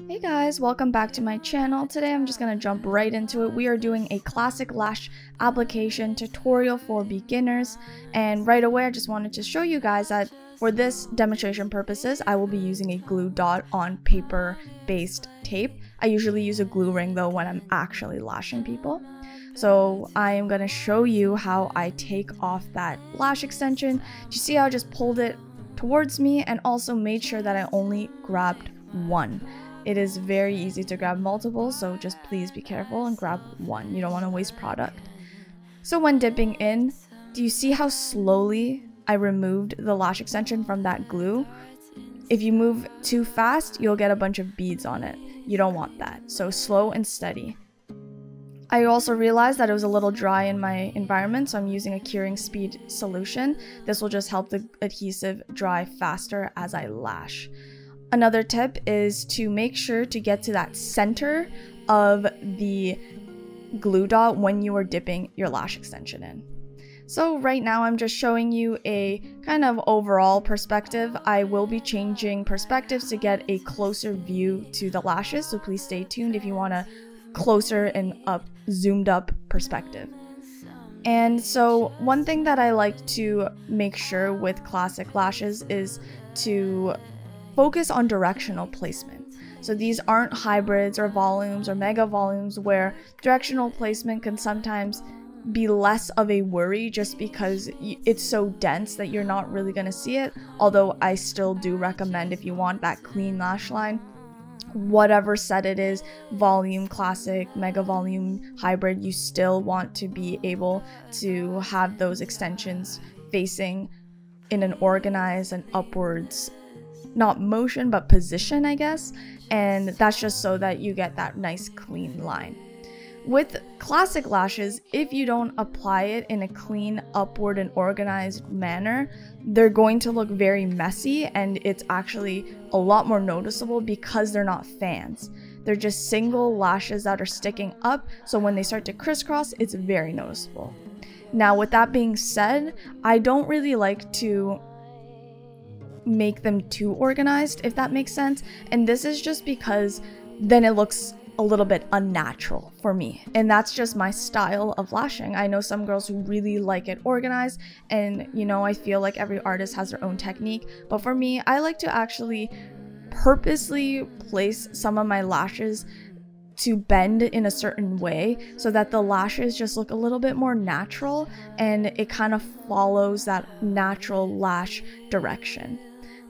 Hey guys, welcome back to my channel. Today I'm just gonna jump right into it. We are doing a classic lash application tutorial for beginners, and right away I just wanted to show you guys that for this demonstration purposes I will be using a glue dot on paper based tape. I usually use a glue ring though when I'm actually lashing people. So I am gonna show you how I take off that lash extension. Do you see how I just pulled it towards me and also made sure that I only grabbed one? It is very easy to grab multiple, so just please be careful and grab one. You don't want to waste product. So when dipping in, do you see how slowly I removed the lash extension from that glue? If you move too fast, you'll get a bunch of beads on it. You don't want that, so slow and steady. I also realized that it was a little dry in my environment, so I'm using a curing speed solution. This will just help the adhesive dry faster as I lash. Another tip is to make sure to get to that center of the glue dot when you are dipping your lash extension in. So right now I'm just showing you a kind of overall perspective. I will be changing perspectives to get a closer view to the lashes, so please stay tuned if you want a closer and zoomed up perspective. And so one thing that I like to make sure with classic lashes is to focus on directional placement. So these aren't hybrids or volumes or mega volumes where directional placement can sometimes be less of a worry just because it's so dense that you're not really going to see it. Although I still do recommend, if you want that clean lash line, whatever set it is, volume, classic, mega volume, hybrid, you still want to be able to have those extensions facing in an organized and upwards, not motion, but position, I guess. And that's just so that you get that nice clean line. With classic lashes, if you don't apply it in a clean, upward, and organized manner, they're going to look very messy, and it's actually a lot more noticeable because they're not fans. They're just single lashes that are sticking up, so when they start to crisscross, it's very noticeable. Now, with that being said, I don't really like to make them too organized, if that makes sense, and this is just because then it looks a little bit unnatural for me, and that's just my style of lashing. I know some girls who really like it organized, and you know, I feel like every artist has their own technique, but for me, I like to actually purposely place some of my lashes to bend in a certain way so that the lashes just look a little bit more natural and it kind of follows that natural lash direction.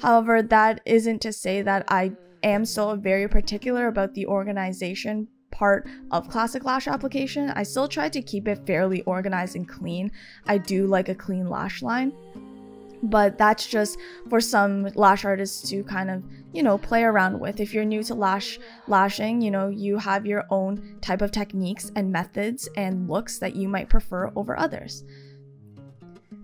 However, that isn't to say that I am still very particular about the organization part of classic lash application. I still try to keep it fairly organized and clean. I do like a clean lash line, but that's just for some lash artists to kind of, you know, play around with. If you're new to lashing, you know, you have your own type of techniques and methods and looks that you might prefer over others.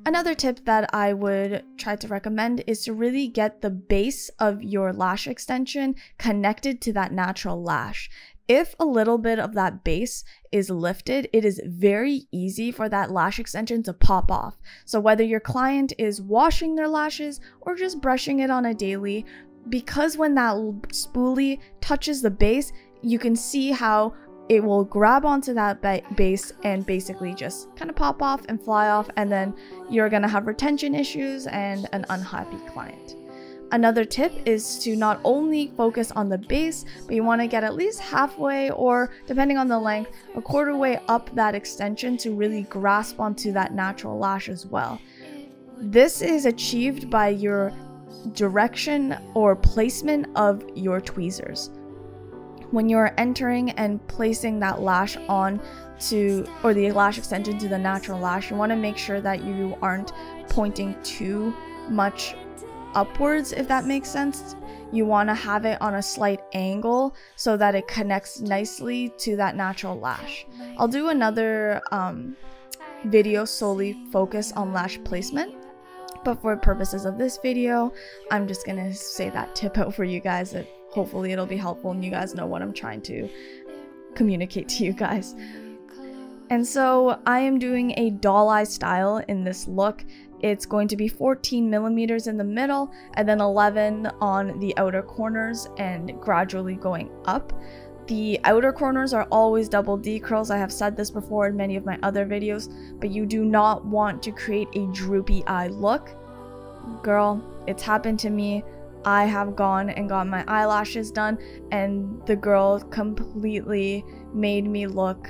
Another tip that I would try to recommend is to really get the base of your lash extension connected to that natural lash. If a little bit of that base is lifted, it is very easy for that lash extension to pop off. So whether your client is washing their lashes or just brushing it on a daily, because when that spoolie touches the base, you can see how it will grab onto that base and basically just kind of pop off and fly off, and then you're gonna have retention issues and an unhappy client. Another tip is to not only focus on the base, but you want to get at least halfway, or depending on the length, a quarter way up that extension to really grasp onto that natural lash as well. This is achieved by your direction or placement of your tweezers. When you're entering and placing that lash on to, or the lash extension to the natural lash, you want to make sure that you aren't pointing too much upwards, if that makes sense. You want to have it on a slight angle so that it connects nicely to that natural lash. I'll do another video solely focused on lash placement, but for purposes of this video, I'm just gonna say that tip out for you guys. That hopefully it'll be helpful and you guys know what I'm trying to communicate to you guys. And so I am doing a doll eye style in this look, it's going to be 14 millimeters in the middle and then 11 on the outer corners and gradually going up. The outer corners are always double D curls. I have said this before in many of my other videos, but you do not want to create a droopy eye look. Girl, it's happened to me. I have gone and got my eyelashes done and the girl completely made me look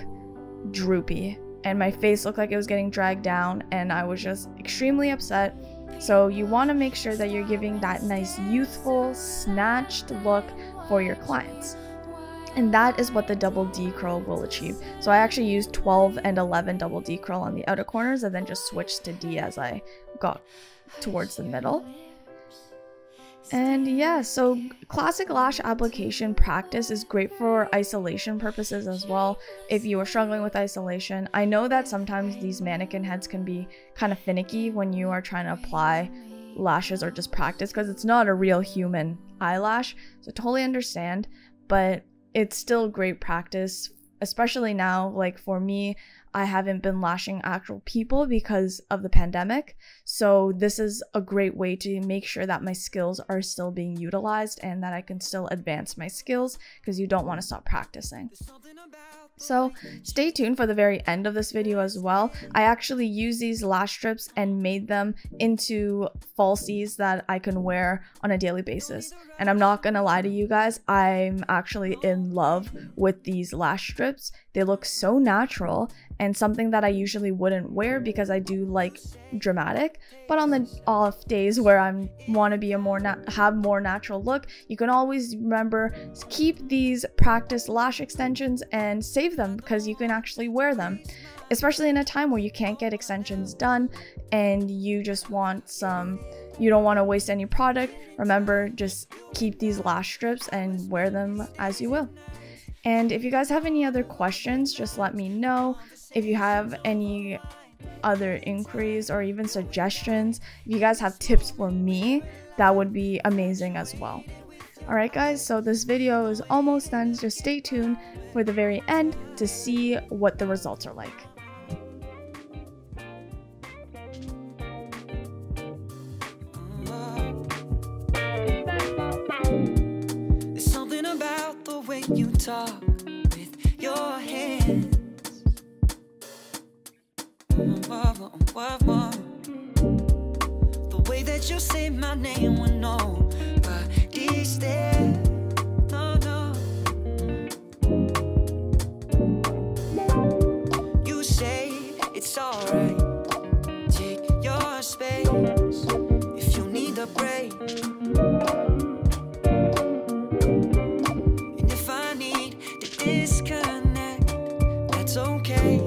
droopy and my face looked like it was getting dragged down and I was just extremely upset. So you want to make sure that you're giving that nice youthful snatched look for your clients. And that is what the double D curl will achieve. So I actually used 12 and 11 double D curl on the outer corners and then just switched to D as I got towards the middle. And yeah, so classic lash application practice is great for isolation purposes as well. If you are struggling with isolation, I know that sometimes these mannequin heads can be kind of finicky when you are trying to apply lashes or just practice because it's not a real human eyelash. So totally understand, but it's still great practice, especially now. Like for me, I haven't been lashing actual people because of the pandemic. So this is a great way to make sure that my skills are still being utilized and that I can still advance my skills because you don't want to stop practicing. So stay tuned for the very end of this video as well. I actually use these lash strips and made them into falsies that I can wear on a daily basis. And I'm not gonna lie to you guys, I'm actually in love with these lash strips. They look so natural and something that I usually wouldn't wear because I do like dramatic. But on the off days where I want to be have more natural look, you can always remember keep these practice lash extensions and save them because you can actually wear them, especially in a time where you can't get extensions done and you just want some. You don't want to waste any product. Remember, just keep these lash strips and wear them as you will. And if you guys have any other questions, just let me know. If you have any other inquiries or even suggestions, if you guys have tips for me, that would be amazing as well. Alright guys, so this video is almost done. Just stay tuned for the very end to see what the results are like. There's something about the way you talk with your hands. The way that you say my name when nobody stares. No, no. You say it's alright. Take your space if you need a break. And if I need to disconnect, that's okay.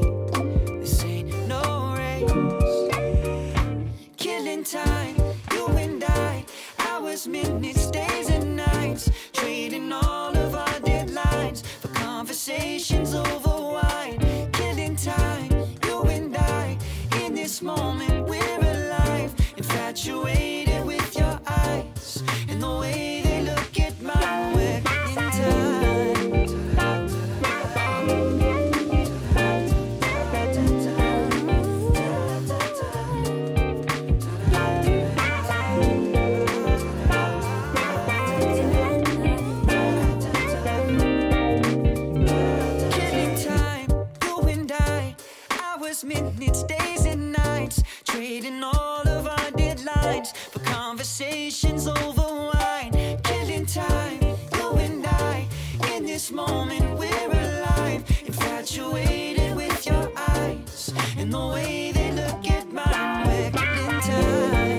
Time, you and I, hours, minutes, days and nights, trading all of our deadlines for conversations over wine. Killing time, you and I, in this moment we're alive, infatuated with your eyes and the way they look at mine. We're killing time. Minutes, days and nights, trading all of our deadlines for conversations over wine. Killing time, you and I, in this moment we're alive, infatuated with your eyes and the way they look at mine. We're killing time.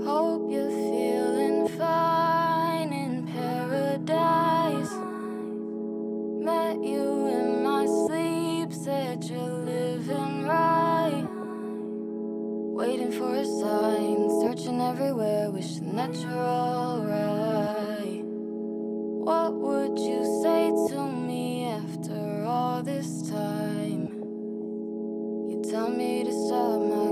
Hope you're feeling fine in paradise. Met you in my sleep, said you're living right. Waiting for a sign, searching everywhere, wishing that you're alright. tell me to stop my